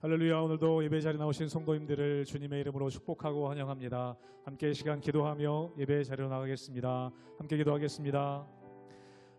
할렐루야. 오늘도 예배 자리에 나오신 성도님들을 주님의 이름으로 축복하고 환영합니다. 함께 이 시간 기도하며 예배 자리로 나가겠습니다. 함께 기도하겠습니다.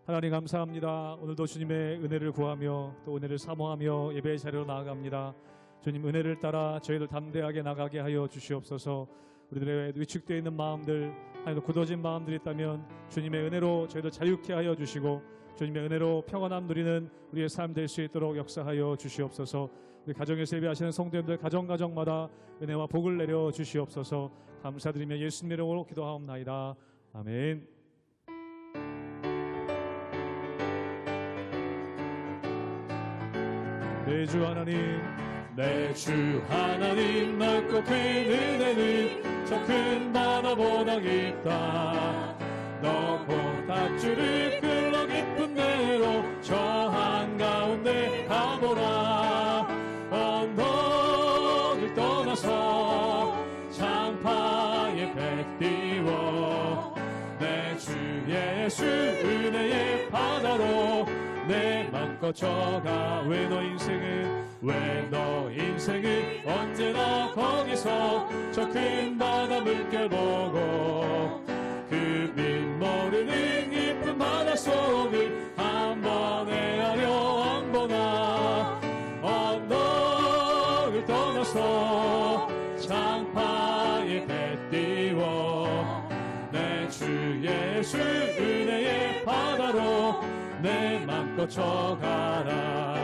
하나님 감사합니다. 오늘도 주님의 은혜를 구하며 또 은혜를 사모하며 예배 자리로 나아갑니다. 주님 은혜를 따라 저희들 담대하게 나가게 하여 주시옵소서. 우리들의 위축되어 있는 마음들, 하나님 굳어진 마음들이 있다면 주님의 은혜로 저희들 자유케 하여 주시고 주님의 은혜로 평안함 누리는 우리의 삶 될 수 있도록 역사하여 주시옵소서. 우리 가정에서 예배하시는 성도님들 가정마다 은혜와 복을 내려 주시옵소서. 감사드리며 예수님 이름으로 기도하옵나이다. 아멘. 내 주 하나님, 내 주 하나님 넓고 큰 은혜는 저 큰 바다보다 깊다. 넓고 닷줄을 끌어 깊은 데로 저 한가운데 가보라. 언덕을 떠나서 장파에 배 띄워 내 주 예수 은혜의 바다로 내 맘껏 져가. 왜 너 인생은 언제나 거기서 저 큰 바다 물결 보고 그 빛 모르는 깊은 바닷속을 한번 헤아려 안 보나. 언덕을 떠나서 장파에 배 띄워 내 주 예수 은혜의 바다로 내 맘껏 져가라.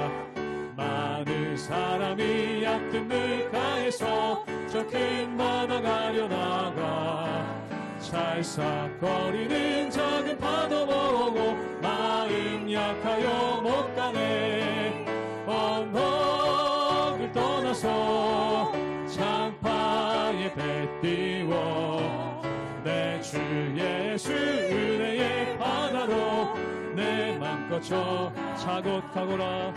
많은 사람이 얕은 물가에서 저 큰 바다 가려나가 찰싹거리는 작은 파도 보고 마음 약하여 못 가네. 언덕을 떠나서 장파에 배 띄워 내 주 예수 은혜의 바다로 내 맘껏 차고 타거라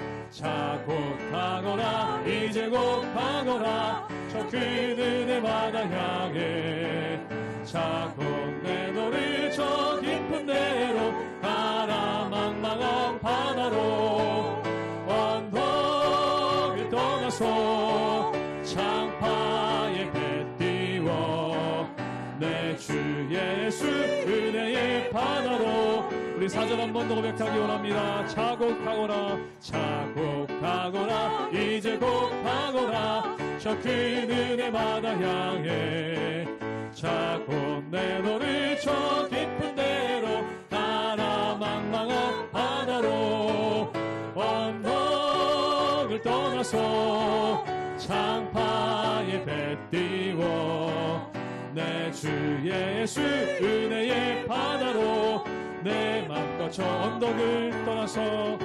이제 곧 가거라. 저 큰 은혜 바다 향해 차고 내 너를 저 깊은 데로 가라. 망망한 바다로 언덕을 떠나서 장파에 배 띄워 내 주 예수 은혜의 바다로. 우리 사절 한 번 더 고백하기 원합니다. 차고 가거라 이제 곧 가거라. 저 큰 은혜 바다 향해 차고 내 너를 저 깊은 데로 가라. 망망한 바다로 언덕을 떠나서 장파에 배 띄워 내 주 예수 은혜의 바다로 내 맘껏 저 언덕을 떠나서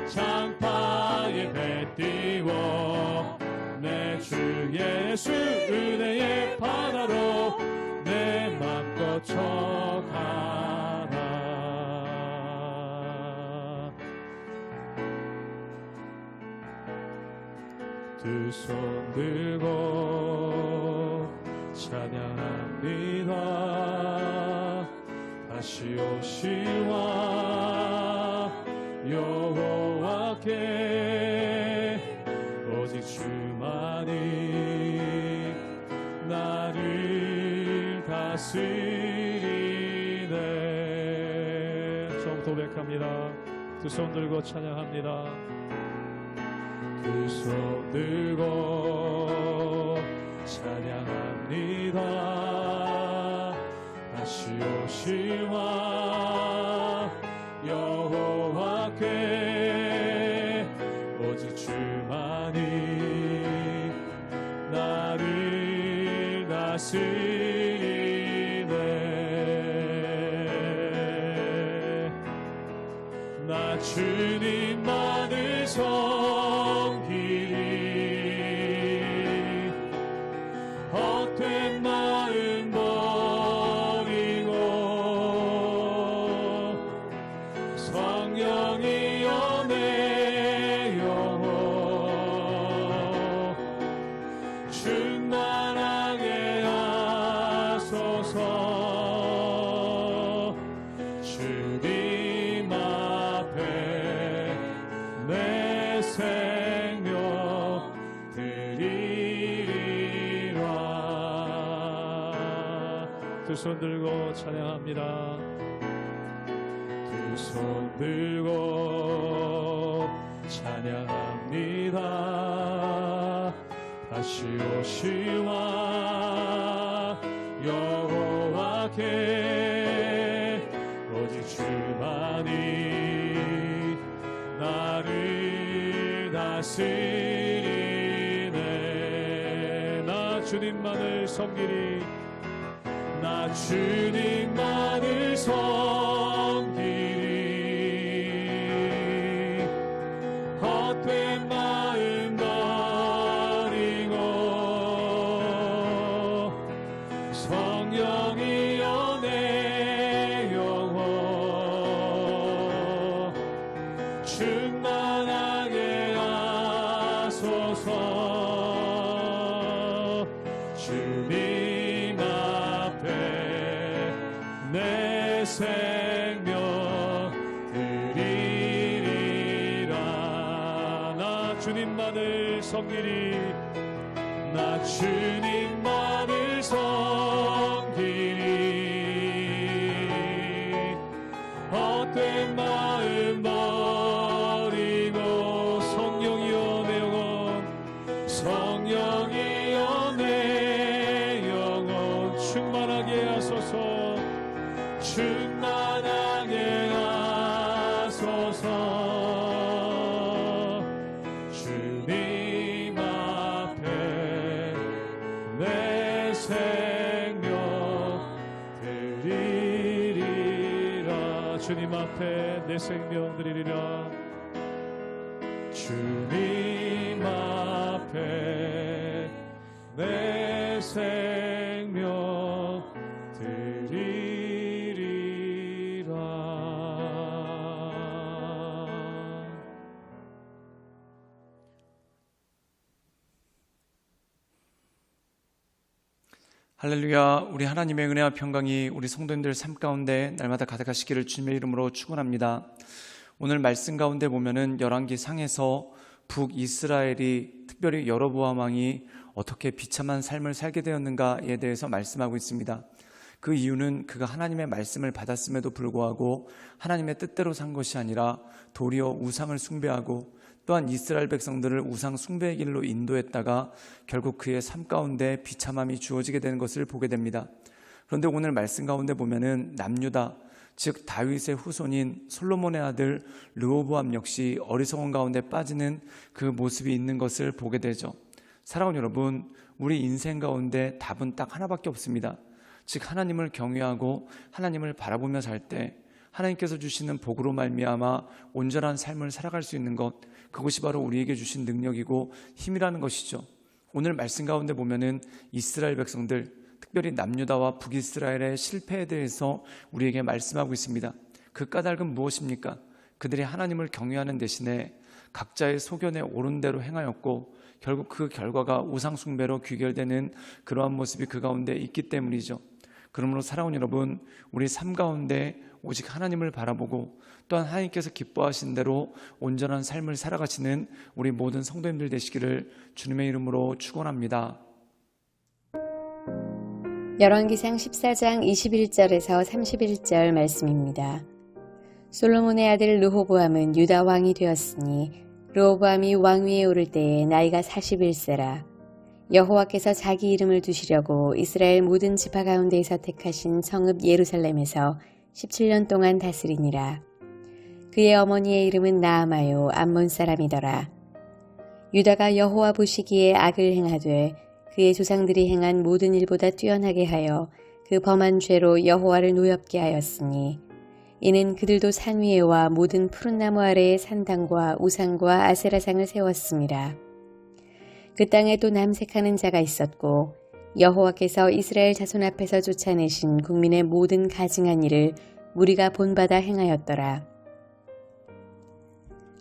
장파에 배 띄워 내 주 예수 은혜의 바다로 내 맘껏 저 가라. 두 손 들고 찬양합니다. 다시 오시와 여호와께 오직 주만이 나를 다스리네. 처음부터 고백합니다. 두 손 들고 찬양합니다. 두 손 들고 찬양합니다. 다시 오시와 여호와께 오직 주만이 나를 다스리네. 나 주님만을 섬기리. 헛된 마음 버리고 성령이여 내 영혼 충만하게 하소서. 주님 앞에 두 손 들고 찬양합니다. 두 손 들고 찬양합니다. 다시 오시와 여호와께 오직 주만이 나를 다스리네. 나 주님만을 섬기리. 나 주님만을 섬기리. 헛된 마음 버리고 성령이여 내 영혼 충만하게 하소서. 주님 앞에 내 생명 드리리라. 나 주님만을 섬기리. 나 주님만을 섬기리. 헛된 마음 버리고 성령이여 내 영혼 성령이여 내 영혼 충만하게 하소서. 충만하게 하소서. 주님 앞에 내 생명 드리리라. 주님 앞에 내 생명 드리리라. 주님 앞에 내 생명 드리리라. 할렐루야. 우리 하나님의 은혜와 평강이 우리 성도님들 삶 가운데 날마다 가득하시기를 주님의 이름으로 축원합니다. 오늘 말씀 가운데 보면은 열왕기 상에서 북이스라엘이 특별히 여로보암 왕이 어떻게 비참한 삶을 살게 되었는가에 대해서 말씀하고 있습니다. 그 이유는 그가 하나님의 말씀을 받았음에도 불구하고 하나님의 뜻대로 산 것이 아니라 도리어 우상을 숭배하고 또한 이스라엘 백성들을 우상 숭배의 길로 인도했다가 결국 그의 삶 가운데 비참함이 주어지게 되는 것을 보게 됩니다. 그런데 오늘 말씀 가운데 보면은 남유다, 즉 다윗의 후손인 솔로몬의 아들 르호보암 역시 어리석은 가운데 빠지는 그 모습이 있는 것을 보게 되죠. 사랑하는 여러분, 우리 인생 가운데 답은 딱 하나밖에 없습니다. 즉 하나님을 경외하고 하나님을 바라보며 살 때 하나님께서 주시는 복으로 말미암아 온전한 삶을 살아갈 수 있는 것, 그것이 바로 우리에게 주신 능력이고 힘이라는 것이죠. 오늘 말씀 가운데 보면은 이스라엘 백성들, 특별히 남유다와 북이스라엘의 실패에 대해서 우리에게 말씀하고 있습니다. 그 까닭은 무엇입니까? 그들이 하나님을 경외하는 대신에 각자의 소견에 옳은 대로 행하였고 결국 그 결과가 우상 숭배로 귀결되는 그러한 모습이 그 가운데 있기 때문이죠. 그러므로 사랑하는 여러분, 우리 삶 가운데 오직 하나님을 바라보고 또한 하나님께서 기뻐하신 대로 온전한 삶을 살아가시는 우리 모든 성도님들 되시기를 주님의 이름으로 축원합니다. 열왕기상 14장 21절에서 31절 말씀입니다. 솔로몬의 아들 르호보암은 유다 왕이 되었으니 르호보암이 왕위에 오를 때에 나이가 41세라. 여호와께서 자기 이름을 두시려고 이스라엘 모든 지파 가운데에서 택하신 성읍 예루살렘에서 17년 동안 다스리니라. 그의 어머니의 이름은 나아마요 암몬 사람이더라. 유다가 여호와 보시기에 악을 행하되 그의 조상들이 행한 모든 일보다 뛰어나게 하여 그 범한 죄로 여호와를 노엽게 하였으니 이는 그들도 산 위에와 모든 푸른 나무 아래에 산당과 우상과 아세라상을 세웠습니다. 그 땅에 또 남색하는 자가 있었고 여호와께서 이스라엘 자손 앞에서 쫓아내신 국민의 모든 가증한 일을 무리가 본받아 행하였더라.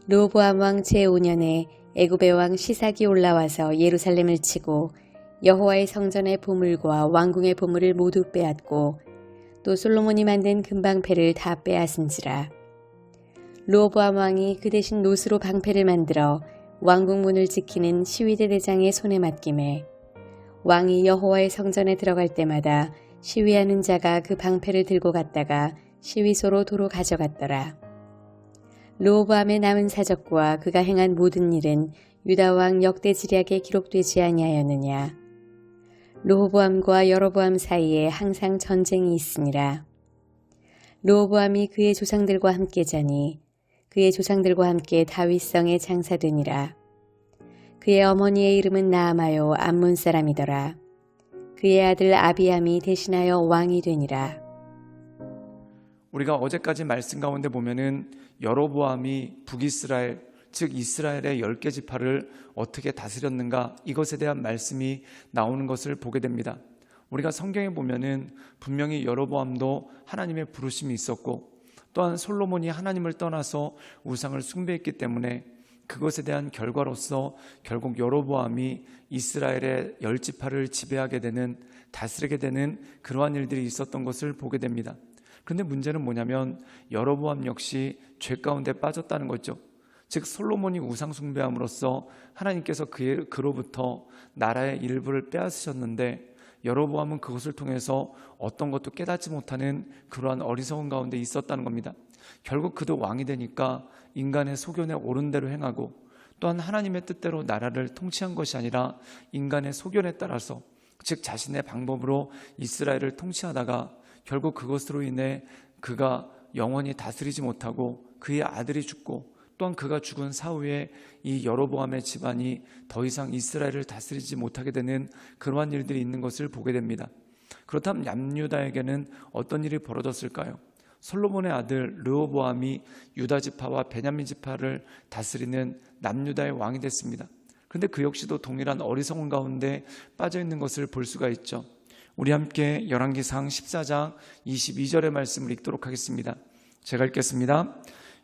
르호보암 왕 제5년에 애굽의 왕 시삭이 올라와서 예루살렘을 치고 여호와의 성전의 보물과 왕궁의 보물을 모두 빼앗고 또 솔로몬이 만든 금방패를 다 빼앗은지라. 르호보암 왕이 그 대신 노스로 방패를 만들어 왕궁 문을 지키는 시위대 대장의 손에 맡김에 왕이 여호와의 성전에 들어갈 때마다 시위하는 자가 그 방패를 들고 갔다가 시위소로 도로 가져갔더라. 르호보암의 남은 사적과 그가 행한 모든 일은 유다 왕 역대지략에 기록되지 아니하였느냐. 르호보암과 여로보암 사이에 항상 전쟁이 있으니라. 르호보암이 그의 조상들과 함께 자니 그의 조상들과 함께 다윗성에 장사되니라. 그의 어머니의 이름은 나아마요 암몬 사람이더라. 그의 아들 아비암이 대신하여 왕이 되니라. 우리가 어제까지 말씀 가운데 보면은 여로보암이 북이스라엘, 즉 이스라엘의 10개 지파를 어떻게 다스렸는가, 이것에 대한 말씀이 나오는 것을 보게 됩니다. 우리가 성경에 보면은 분명히 여로보암도 하나님의 부르심이 있었고, 또한 솔로몬이 하나님을 떠나서 우상을 숭배했기 때문에 그것에 대한 결과로서 결국 여로보암이 이스라엘의 10지파를 지배하게 되는, 다스리게 되는 그러한 일들이 있었던 것을 보게 됩니다. 그런데 문제는 뭐냐면 여로보암 역시 죄 가운데 빠졌다는 거죠. 즉 솔로몬이 우상 숭배함으로써 하나님께서 그로부터 나라의 일부를 빼앗으셨는데, 여로보암은 그것을 통해서 어떤 것도 깨닫지 못하는 그러한 어리석은 가운데 있었다는 겁니다. 결국 그도 왕이 되니까 인간의 소견에 옳은 대로 행하고, 또한 하나님의 뜻대로 나라를 통치한 것이 아니라 인간의 소견에 따라서, 즉 자신의 방법으로 이스라엘을 통치하다가 결국 그것으로 인해 그가 영원히 다스리지 못하고 그의 아들이 죽고, 또한 그가 죽은 사후에 이 여로보암의 집안이 더 이상 이스라엘을 다스리지 못하게 되는 그러한 일들이 있는 것을 보게 됩니다. 그렇다면 남유다에게는 어떤 일이 벌어졌을까요? 솔로몬의 아들 르호보암이 유다 지파와 베냐민 지파를 다스리는 남유다의 왕이 됐습니다. 그런데 그 역시도 동일한 어리석은 가운데 빠져 있는 것을 볼 수가 있죠. 우리 함께 열왕기상 14장 22절의 말씀을 읽도록 하겠습니다. 제가 읽겠습니다.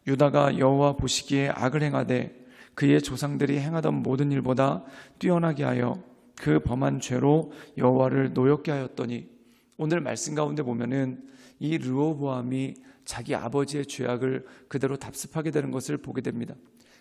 유다가 여호와 보시기에 악을 행하되 그의 조상들이 행하던 모든 일보다 뛰어나게 하여 그 범한 죄로 여호와를 노엽게 하였더니, 오늘 말씀 가운데 보면은 이 르호보암이 자기 아버지의 죄악을 그대로 답습하게 되는 것을 보게 됩니다.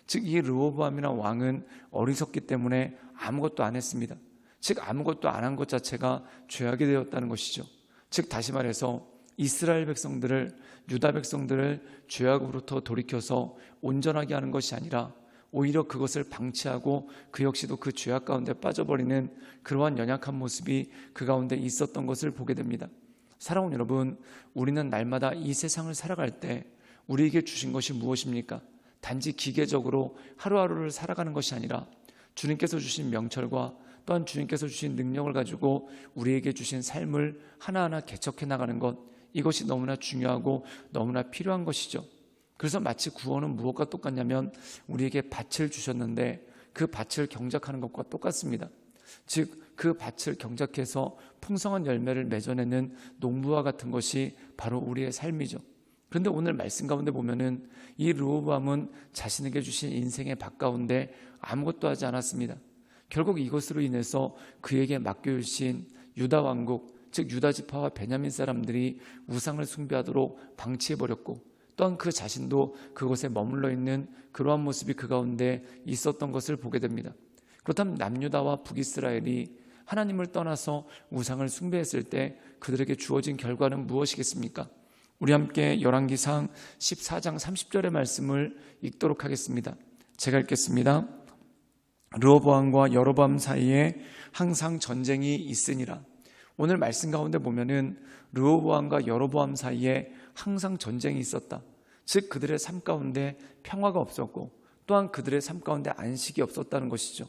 즉 이 르호보암이라는 왕은 어리석기 때문에 아무것도 안 했습니다. 즉 아무것도 안 한 것 자체가 죄악이 되었다는 것이죠. 즉 다시 말해서 이스라엘 백성들을, 유다 백성들을 죄악으로부터 돌이켜서 온전하게 하는 것이 아니라 오히려 그것을 방치하고 그 역시도 그 죄악 가운데 빠져버리는 그러한 연약한 모습이 그 가운데 있었던 것을 보게 됩니다. 사랑하는 여러분, 우리는 날마다 이 세상을 살아갈 때 우리에게 주신 것이 무엇입니까? 단지 기계적으로 하루하루를 살아가는 것이 아니라 주님께서 주신 명철과 또한 주님께서 주신 능력을 가지고 우리에게 주신 삶을 하나하나 개척해 나가는 것, 이것이 너무나 중요하고 너무나 필요한 것이죠. 그래서 마치 구원은 무엇과 똑같냐면 우리에게 밭을 주셨는데 그 밭을 경작하는 것과 똑같습니다. 즉 그 밭을 경작해서 풍성한 열매를 맺어내는 농부와 같은 것이 바로 우리의 삶이죠. 그런데 오늘 말씀 가운데 보면은 이 르호보암은 자신에게 주신 인생의 밭 가운데 아무것도 하지 않았습니다. 결국 이것으로 인해서 그에게 맡겨주신 유다 왕국, 즉 유다 지파와 베냐민 사람들이 우상을 숭배하도록 방치해버렸고, 또한 그 자신도 그곳에 머물러 있는 그러한 모습이 그 가운데 있었던 것을 보게 됩니다. 그렇다면 남유다와 북이스라엘이 하나님을 떠나서 우상을 숭배했을 때 그들에게 주어진 결과는 무엇이겠습니까? 우리 함께 열왕기상 14장 30절의 말씀을 읽도록 하겠습니다. 제가 읽겠습니다. 르호보암과 여로보암 사이에 항상 전쟁이 있으니라. 오늘 말씀 가운데 보면은 르호보암과 여로보암 사이에 항상 전쟁이 있었다. 즉 그들의 삶 가운데 평화가 없었고, 또한 그들의 삶 가운데 안식이 없었다는 것이죠.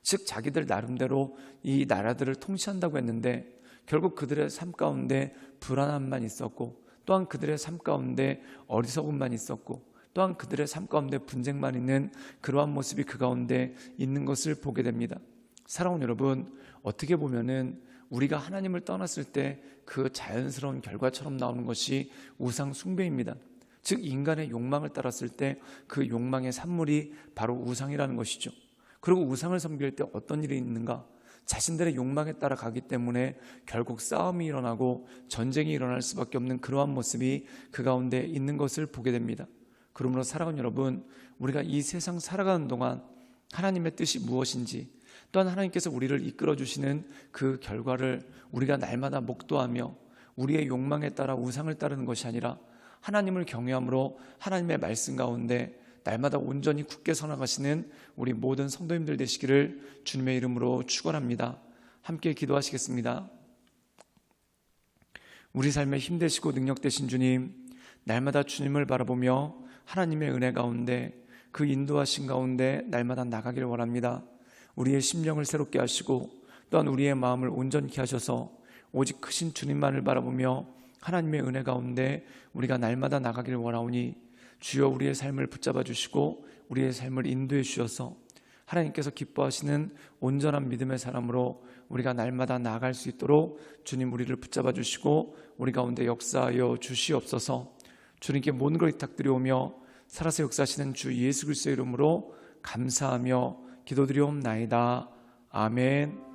즉 자기들 나름대로 이 나라들을 통치한다고 했는데 결국 그들의 삶 가운데 불안함만 있었고, 또한 그들의 삶 가운데 어리석음만 있었고, 또한 그들의 삶 가운데 분쟁만 있는 그러한 모습이 그 가운데 있는 것을 보게 됩니다. 사랑하는 여러분, 어떻게 보면은 우리가 하나님을 떠났을 때 그 자연스러운 결과처럼 나오는 것이 우상 숭배입니다. 즉 인간의 욕망을 따랐을 때 그 욕망의 산물이 바로 우상이라는 것이죠. 그리고 우상을 섬길 때 어떤 일이 있는가? 자신들의 욕망에 따라 가기 때문에 결국 싸움이 일어나고 전쟁이 일어날 수밖에 없는 그러한 모습이 그 가운데 있는 것을 보게 됩니다. 그러므로 사랑하는 여러분, 우리가 이 세상 살아가는 동안 하나님의 뜻이 무엇인지, 또한 하나님께서 우리를 이끌어 주시는 그 결과를 우리가 날마다 목도하며 우리의 욕망에 따라 우상을 따르는 것이 아니라 하나님을 경외함으로 하나님의 말씀 가운데 날마다 온전히 굳게 서나가시는 우리 모든 성도님들 되시기를 주님의 이름으로 축원합니다. 함께 기도하시겠습니다. 우리 삶에 힘되시고 능력되신 주님, 날마다 주님을 바라보며 하나님의 은혜 가운데 그 인도하신 가운데 날마다 나가길 원합니다. 우리의 심령을 새롭게 하시고 또한 우리의 마음을 온전케 하셔서 오직 크신 주님만을 바라보며 하나님의 은혜 가운데 우리가 날마다 나가길 원하오니 주여 우리의 삶을 붙잡아 주시고 우리의 삶을 인도해 주셔서 하나님께서 기뻐하시는 온전한 믿음의 사람으로 우리가 날마다 나아갈 수 있도록 주님 우리를 붙잡아 주시고 우리 가운데 역사하여 주시옵소서. 주님께 모든 걸 부탁드리오며 살아서 역사하시는 주 예수 그리스도의 이름으로 감사하며 기도드리옵나이다. 아멘.